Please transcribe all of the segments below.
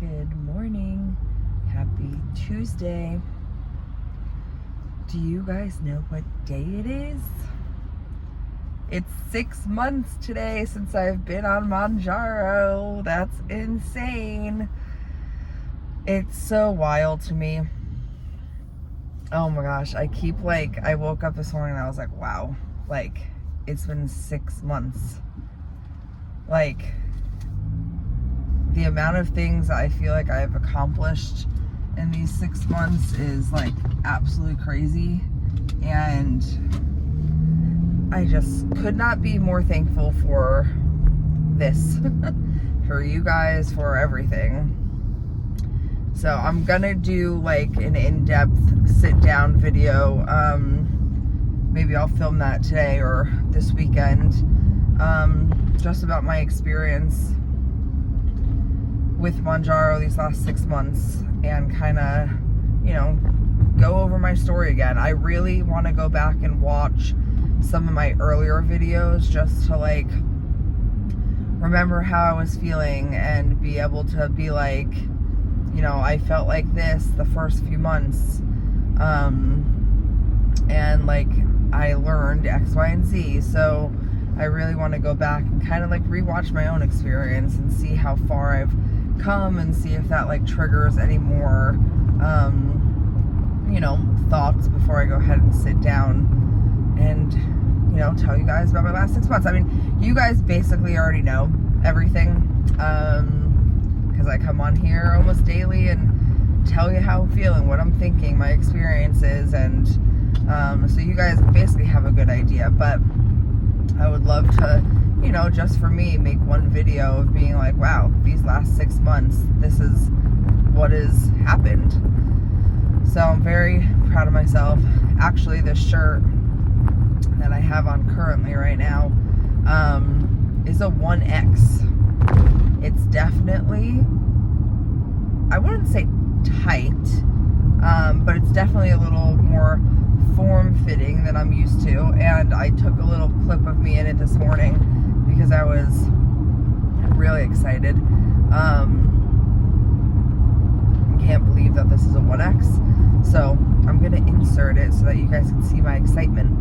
Good morning. Happy Tuesday. Do you guys know what day it is? It's 6 months today since I've been on Mounjaro. That's insane. It's so wild to me. Oh my gosh. I woke up this morning and I was like, wow, it's been 6 months. The amount of things I feel like I've accomplished in these 6 months is absolutely crazy, and I just could not be more thankful for this, for you guys, for everything. So I'm gonna do an in-depth sit-down video. Maybe I'll film that today or this weekend, just about my experience with Mounjaro these last 6 months, and kind of, go over my story again. I really want to go back and watch some of my earlier videos just to remember how I was feeling and be able to be I felt like this the first few months, and I learned X, Y, and Z. So I really want to go back and kind of rewatch my own experience and see how far I've come, and see if that triggers any more thoughts before I go ahead and sit down and tell you guys about my last 6 months. I mean, you guys basically already know everything, because I come on here almost daily and tell you how I'm feeling, what I'm thinking, my experiences, and so you guys basically have a good idea. But I would love to, just for me, make one video of being wow, these last 6 months, this is what has happened. So I'm very proud of myself. Actually, this shirt that I have on currently right now is a 1X. It's definitely, I wouldn't say tight, but it's definitely a little more form-fitting than I'm used to. And I took a little clip of me in it this morning because I was really excited. Can't believe that this is a 1X. So I'm going to insert it so that you guys can see my excitement.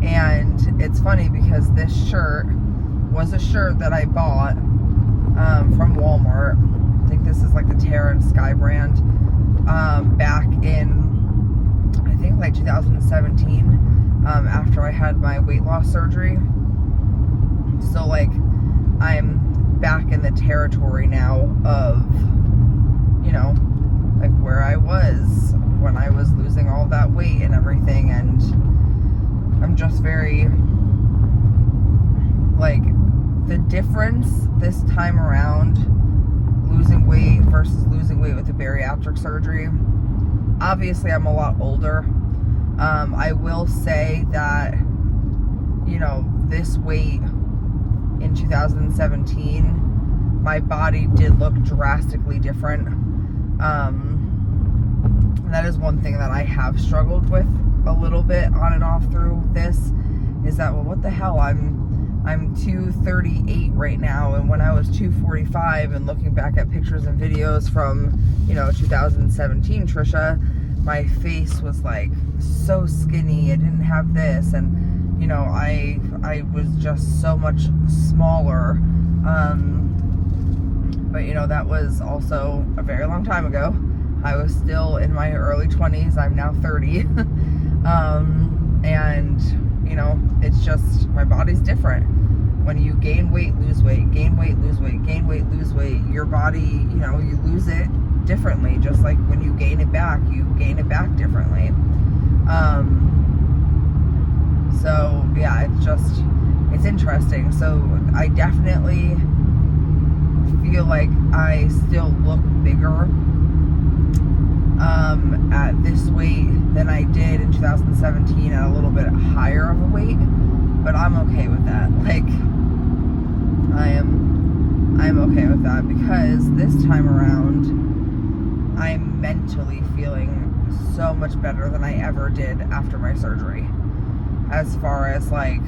And it's funny because this shirt was a shirt that I bought from Walmart. I think this is the Terra and Sky brand, back in, I think 2017, after I had my weight loss surgery. So I'm back in the territory now of, where I was when I was losing all that weight and everything, and I'm just very, the difference this time around, losing weight versus losing weight with the bariatric surgery. Obviously, I'm a lot older. I will say that, this weight in 2017, my body did look drastically different. That is one thing that I have struggled with a little bit on and off through this, is that, well, what the hell, I'm 238 right now, and when I was 245, and looking back at pictures and videos from 2017 Trisha, my face was so skinny. I didn't have this, and I was just so much smaller, but that was also a very long time ago. I was still in my early 20s. I'm now 30. And it's just, my body's different. When you gain weight, lose weight, gain weight, lose weight, gain weight, lose weight, your body, you lose it differently. Just like when you gain it back, you gain it back differently. So yeah, it's interesting. So I definitely feel like I still look bigger. at this weight than I did in 2017 at a little bit higher of a weight, but I'm okay with that. Like, I'm okay with that, because this time around I'm mentally feeling so much better than I ever did after my surgery, as far as like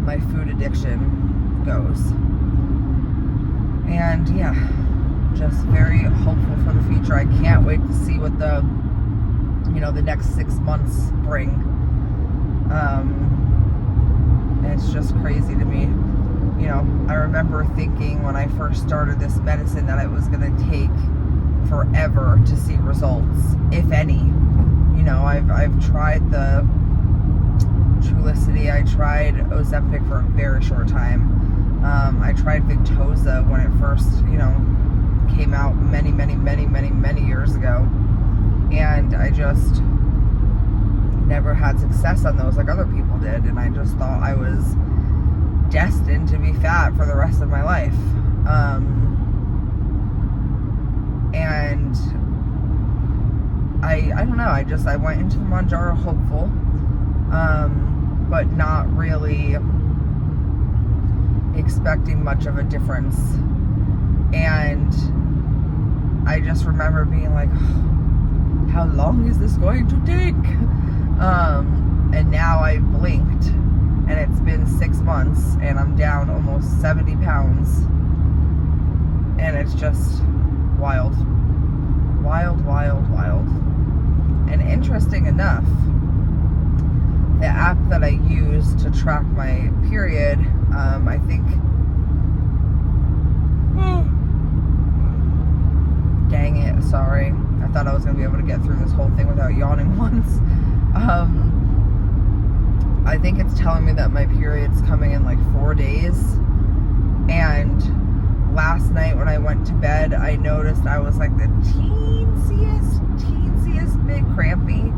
my food addiction goes. And yeah, just very hopeful for the future. I can't wait to see what the next 6 months bring. It's just crazy to me. I remember thinking when I first started this medicine that it was going to take forever to see results, if any. I've tried the Trulicity, I tried Ozempic for a very short time. I tried Victoza when it first, came out many years ago. And I just never had success on those like other people did. And I just thought I was destined to be fat for the rest of my life. And I don't know, I went into the Mounjaro hopeful, but not really expecting much of a difference. And I just remember being like, how long is this going to take? And now I blinked and it's been 6 months and I'm down almost 70 pounds. And it's just wild. And interesting enough, the app that I use to track my period, I think, dang it, sorry. I thought I was going to be able to get through this whole thing without yawning once. I think it's telling me that my period's coming in like 4 days. And last night when I went to bed, I noticed I was like the teensiest bit crampy.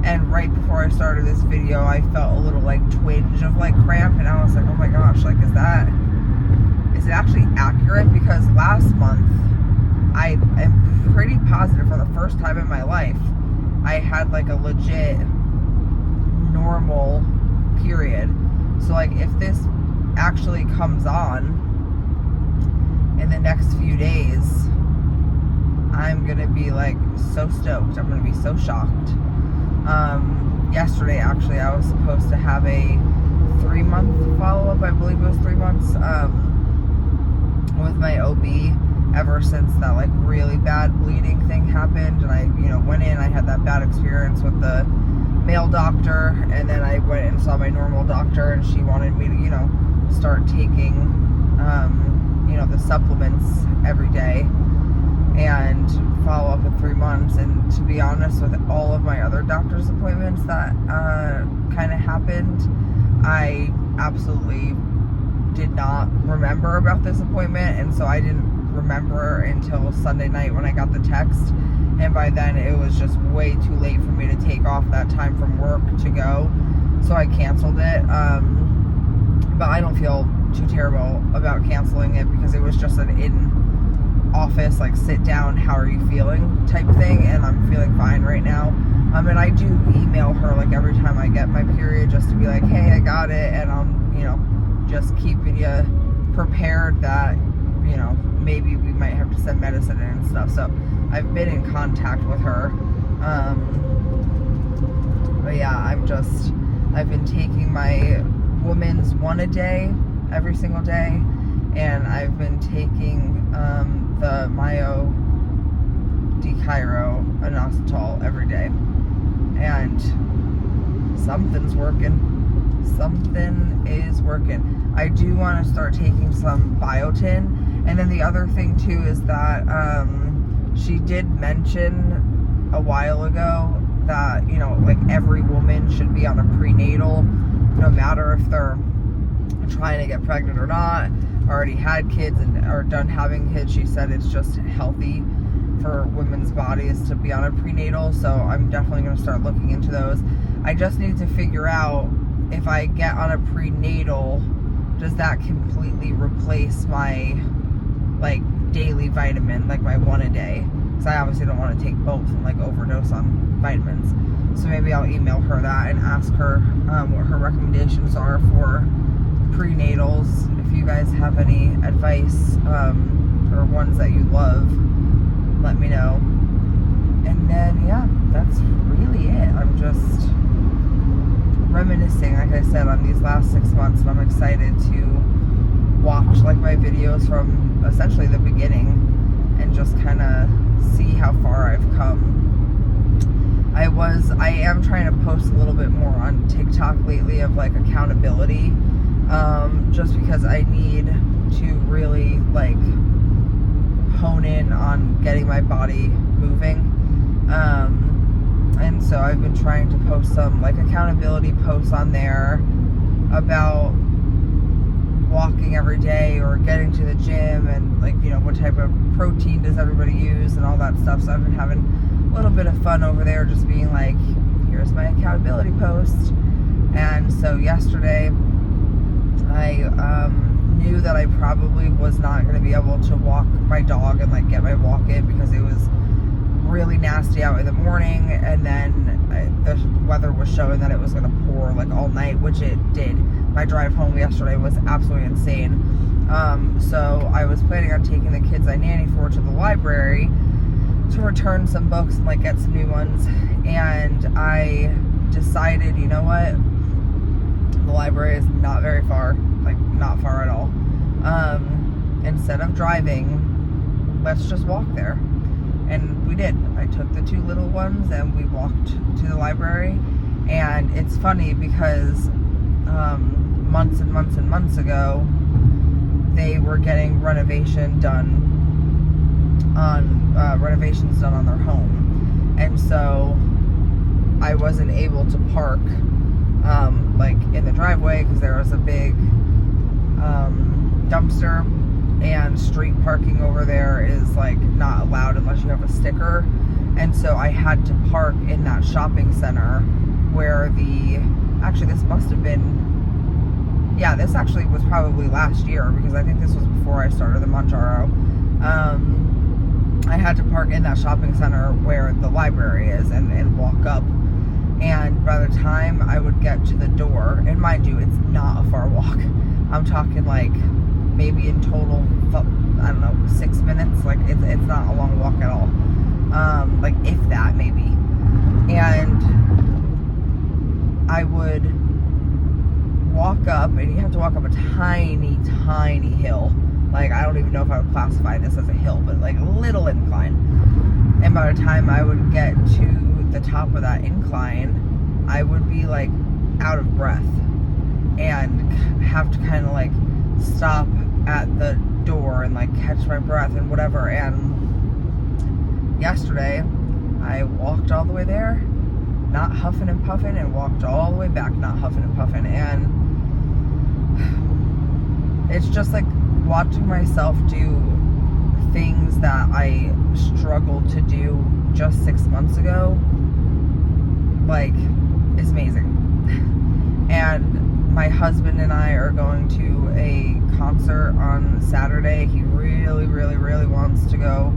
And right before I started this video, I felt a little like twinge of like cramp. And I was like, oh my gosh, like, is it actually accurate? Because last month, I am pretty positive for the first time in my life, I had like a legit normal period. So like, if this actually comes on in the next few days, I'm gonna be like so stoked. I'm gonna be so shocked. Yesterday actually I was supposed to have a 3-month follow-up, I believe it was 3 months, with my OB, ever since that like really bad bleeding thing happened. And I went in, I had that bad experience with the male doctor, and then I went and saw my normal doctor, and she wanted me to start taking the supplements every day and follow up in 3 months. And to be honest, with all of my other doctor's appointments that kind of happened, I absolutely did not remember about this appointment, and so I didn't remember until Sunday night when I got the text. And by then it was just way too late for me to take off that time from work to go, so I canceled it. But I don't feel too terrible about canceling it, because it was just an in-office, like, sit down, how are you feeling type thing, and I'm feeling fine right now. And I do email her, like, every time I get my period, just to be like, hey, I got it, and I'm, just keeping you prepared that, maybe we might have to send medicine in and stuff. So I've been in contact with her. But yeah, I've been taking my Woman's One a day, every single day, and I've been taking the inositol every day, and something's working. Something is working. I do want to start taking some biotin. And then the other thing too is that she did mention a while ago that like every woman should be on a prenatal, no matter if they're trying to get pregnant or not, already had kids and are done having kids. She said it's just healthy for women's bodies to be on a prenatal. So I'm definitely going to start looking into those. I just need to figure out, if I get on a prenatal, does that completely replace my like daily vitamin, like my one a day? because I obviously don't want to take both and like overdose on vitamins. So maybe I'll email her that and ask her what her recommendations are for prenatals. If you guys have any advice or ones that you love, let me know. And then yeah, that's really it. I'm just reminiscing, like I said, on these last 6 months, and I'm excited to watch like my videos from essentially the beginning and just kind of see how far I've come. I am trying to post a little bit more on TikTok lately of like accountability, just because I need to really like hone in on getting my body moving. And so I've been trying to post some like accountability posts on there about walking every day or getting to the gym, and like, you know, what type of protein does everybody use and all that stuff. So I've been having a little bit of fun over there, just being like, here's my accountability post. And so yesterday I knew that I probably was not going to be able to walk my dog and like get my walk in because it was really nasty out in the morning, and then the weather was showing that it was going to pour like all night, which it did. My drive home yesterday was absolutely insane. So I was planning on taking the kids I nanny for to the library to return some books and like get some new ones, and I decided, you know what, the library is not very far, like not far at all. Instead of driving, let's just walk there. And we did. I took the two little ones and we walked to the library. And it's funny because months and months and months ago, they were getting renovations done on their home. And so I wasn't able to park like in the driveway because there was a big dumpster, and street parking over there is like not allowed unless you have a sticker. And so I had to park in that shopping center where actually this must have been, yeah, this actually was probably last year, because I think this was before I started the Mounjaro. I had to park in that shopping center where the library is and walk up. And by the time I would get to the door, and mind you, it's not a far walk. I'm talking like maybe in total, I don't know, 6 minutes. Like it's not a long walk at all. Like if that, maybe. And I would walk up, and you have to walk up a tiny, tiny hill. Like I don't even know if I would classify this as a hill, but like a little incline. And by the time I would get to the top of that incline, I would be like out of breath and have to kind of like stop at the door and like catch my breath and whatever. And yesterday I walked all the way there, not huffing and puffing, and walked all the way back, not huffing and puffing. And it's just like watching myself do things that I struggled to do just 6 months ago, like, is amazing. And my husband and I are going to a concert on Saturday. He really, really, really wants to go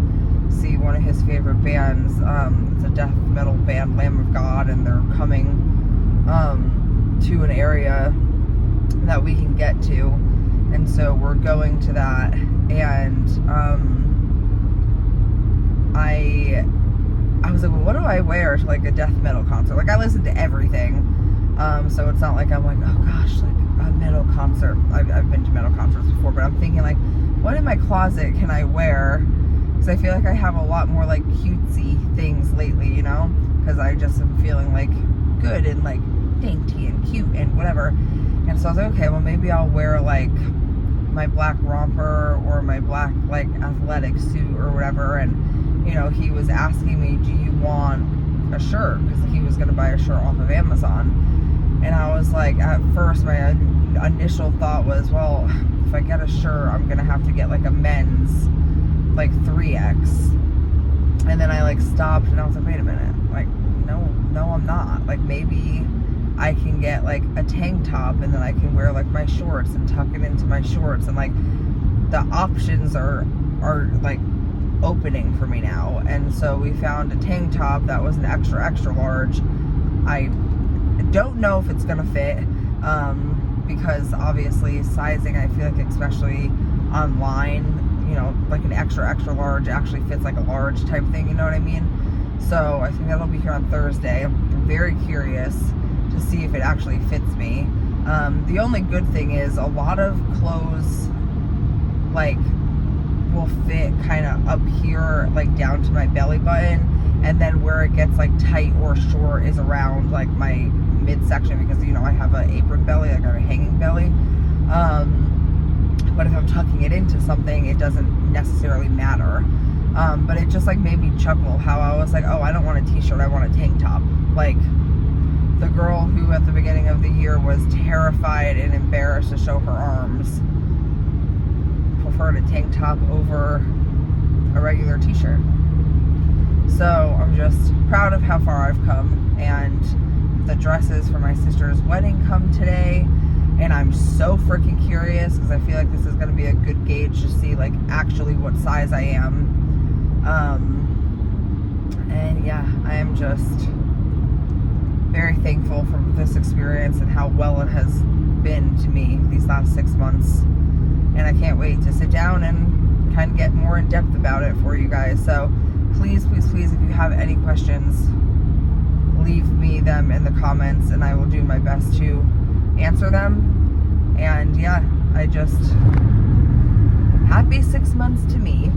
see one of his favorite bands. It's a death metal band, Lamb of God, and they're coming to an area that we can get to. And so we're going to that. And I was like, well, what do I wear to like a death metal concert? Like I listen to everything. So it's not like I'm like, oh gosh, like a metal concert. I've been to metal concerts before, but I'm thinking like, what in my closet can I wear? Because I feel like I have a lot more like cutesy things lately, you know? Because I just am feeling like good and like dainty and cute and whatever. And so I was like, okay, well maybe I'll wear like my black romper or my black like athletic suit or whatever. And you know, he was asking me, do you want a shirt? Because he was going to buy a shirt off of Amazon. And I was like, at first my initial thought was, well, if I get a shirt, I'm going to have to get like a men's like 3X. And then I like stopped and I was like, wait a minute, like no I'm not. Like maybe I can get like a tank top, and then I can wear like my shorts and tuck it into my shorts, and like the options are like opening for me now. And so we found a tank top that was an extra large. I don't know if it's gonna fit, because obviously sizing, I feel like especially online, like an extra large actually fits like a large type thing, you know what I mean? So I think that'll be here on Thursday. I'm very curious to see if it actually fits me. The only good thing is a lot of clothes like will fit kind of up here, like down to my belly button, and then where it gets like tight or short is around like my midsection, because I have an apron belly, like I have a hanging belly. But if I'm tucking it into something, it doesn't necessarily matter. But it just like made me chuckle how I was like, oh, I don't want a t-shirt, I want a tank top. Like the girl who at the beginning of the year was terrified and embarrassed to show her arms preferred a tank top over a regular t-shirt. So I'm just proud of how far I've come, and the dresses for my sister's wedding come today, and I'm so freaking curious because I feel like this is going to be a good gauge to see like actually what size I am. And yeah, I am just very thankful for this experience and how well it has been to me these last 6 months. And I can't wait to sit down and kind of get more in depth about it for you guys. So please, if you have any questions, leave me them in the comments and I will do my best to answer them. And yeah, happy 6 months to me.